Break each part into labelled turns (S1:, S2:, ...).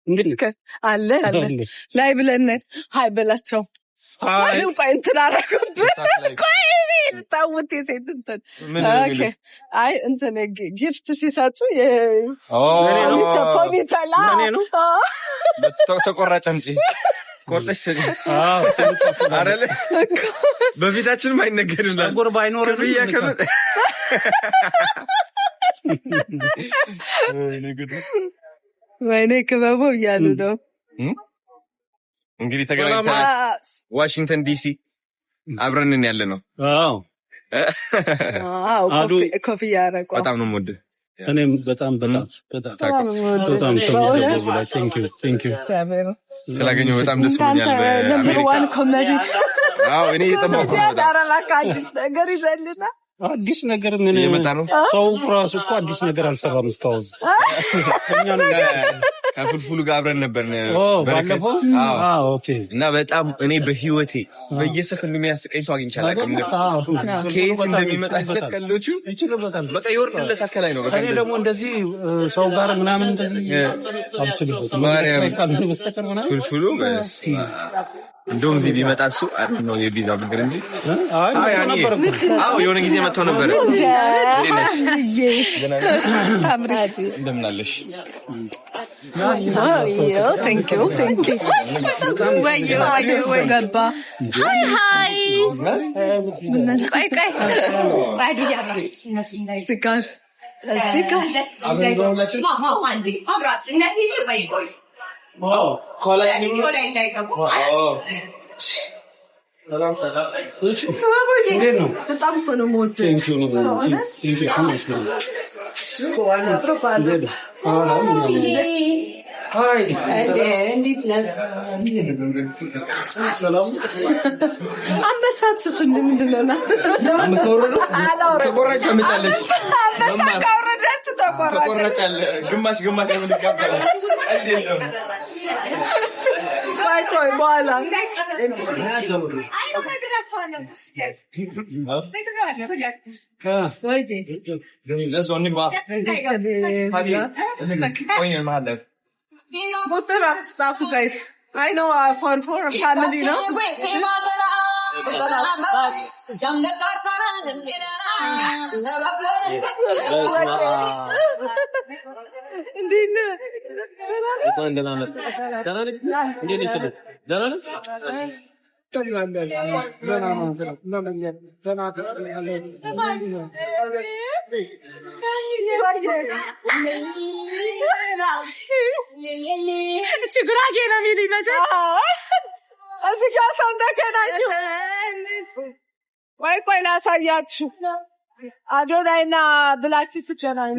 S1: እስከ አለ ላይ ብለን ሃይ በላቸው ማንም ቆይ እንትን አደረጉብን ቆይ ታውት የሴት እንትን ኦኬ አይ እንትን ጊፍት ሲሰጡ ፖሊታላ
S2: ተቆራጭ አምጪ ቆርጠሽ ሰጪ አረለ በፊታችን ማይነገርና ጸጉር ባይኖር ይያከም
S1: ወይኔ ክበቡ እያሉ ነው
S2: እንግዲህ ተገናኝተን ዋሽንግተን ዲሲ አብረን ያለነው
S1: ኮፍያ ያረቁ
S3: በጣም ነው ሞድ እኔም በጣም ቴንክ ዩ
S2: ስላገኘው በጣም ደስ ብሎኛል
S1: ነምበር 1 ኮሜዲ
S2: እኔ እየጠበቅኩ ነው
S1: ዳራላካ አዲስ ነገር ይዘልና
S3: አዲስ ነገር ምን
S2: የመጣ ነው
S3: ሰው ራሱ እኮ አዲስ ነገር አልሰራም እስካሁን እኛን
S2: ከፍልፍሉ ጋር አብረን ነበር
S3: ባለፈው ኦኬ
S2: እና በጣም እኔ በህይወቴ በየሰከንዱ የሚያስቀኝ ሰው አግኝቻለሁ ከየት እንደሚመጣ ተከለቹ
S3: ይችላል
S2: በቃ ይወርድለት አከላይ ነው በቃ
S3: እኔ ደግሞ እንደዚህ ሰው ጋር ምናምን እንደዚህ አልችልም
S2: ማርያም ፍልፍሉ እንደውም እዚህ ቢመጣ እሱ አሪፍ ነው የቢዛ ብድር እንጂ የሆነ ጊዜ መጥቶ ነበር
S1: ታምራጂ
S2: እንደምን አለሽ
S1: ቴንክ ዩ ወይ ገባ ሃይ ቆይ ሲጋር አንበሳት ስጡኝ ምንድነው
S2: ተቆራጭ ታመጫለሽ
S1: አንበሳ ካወረዳችሁ ተቆራጭ
S2: ግማሽ ምን ይጋባል
S1: ቆይ በኋላ guys. I know for a family, no? ቆይ ላሳያችሁ አዶናይና ብላኪ ሲገናኙ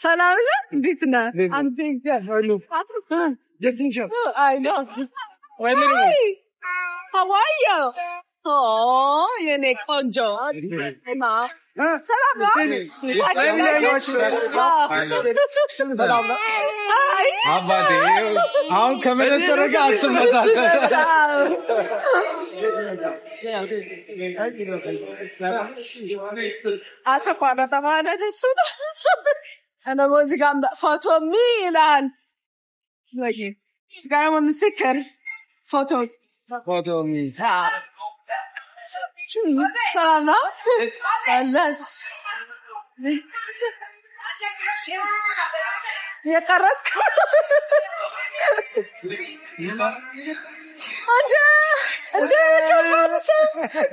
S1: ሰላም ነው እንዴት ነህ አንተ How are you? Oh, you're a conjo. Salam.
S2: How come in the Photo me.
S1: Sana. Allah. Ya karas.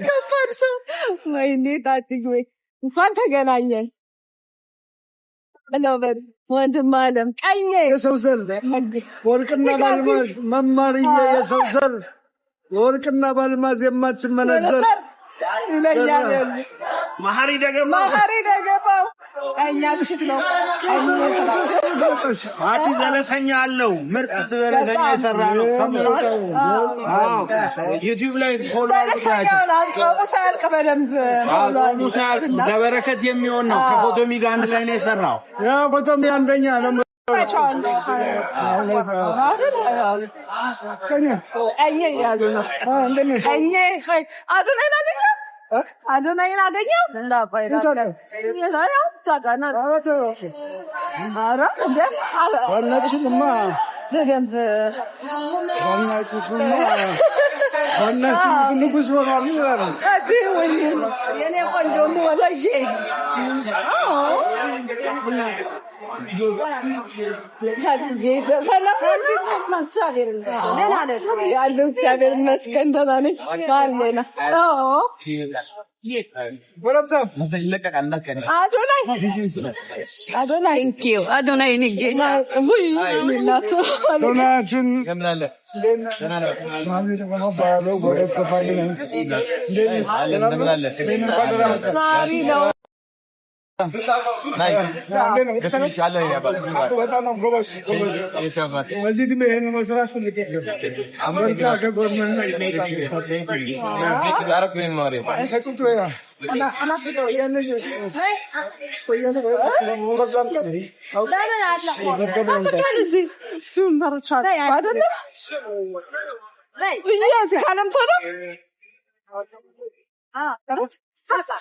S1: Kaparsa. ወይኔ ታጭኝ እንኳን ተገናኘን ለወር ወንድም አለም ቀኝ
S4: የሰው ዘር ወርቅና ባልማዝ መማርዬ የሰው ዘር ወርቅና ባልማዝ የማትመነዘር
S1: ይለኛል
S4: ማህሪ ደገማ
S1: ቀኛችን ነው።
S3: አዲስ ዘለሰኛ አለው። ምርጥ ዘለሰኛ የሰራ ነው። አዎ ዩቲዩብ ላይ ፎሎ አድርጋችሁ
S1: ሙሳልክ በደንብ
S3: ሙሳልክ ለበረከት የሚሆን ነው። ከፎቶሚ ጋር አንድ ላይ ነው የሰራው።
S4: ያ ፎቶሚ አንደኛ ነው።
S1: አዶናይን አገኘው
S4: ንጉስ ሆኗል።
S1: የኔ ቆንጆ ወለዬ ያለው እግዚአብሔር ይመስገን ደህና ነኝ።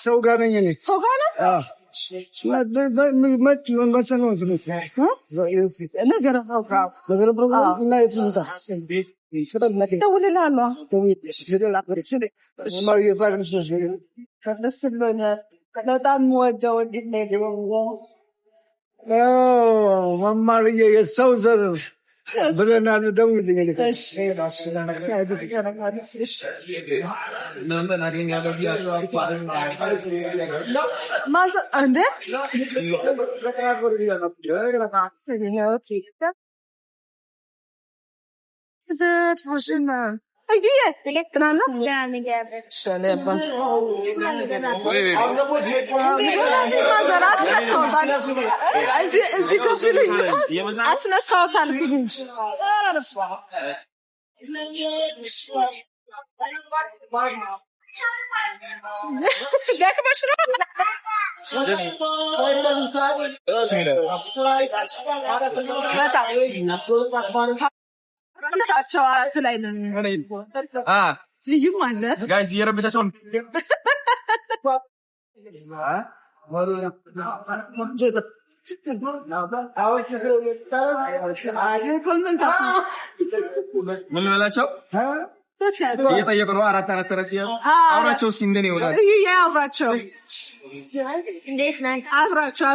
S4: ሰው ጋር ነኝ እኔ
S1: ሰው ጋር ነው
S4: መማርዬ የሰው ዘር ብለናል። ደውልልኝ
S2: ጋይስ እየረበሻቸው ነው። ምን በላቸው እየጠየቁ ነው። አራት አውራቸው እስኪ እንደኔ ይሆናል።
S1: አውራቸው እንዴት ነህ? አብራቸው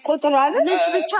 S1: ቁጥር አለ ልጅ ብቻ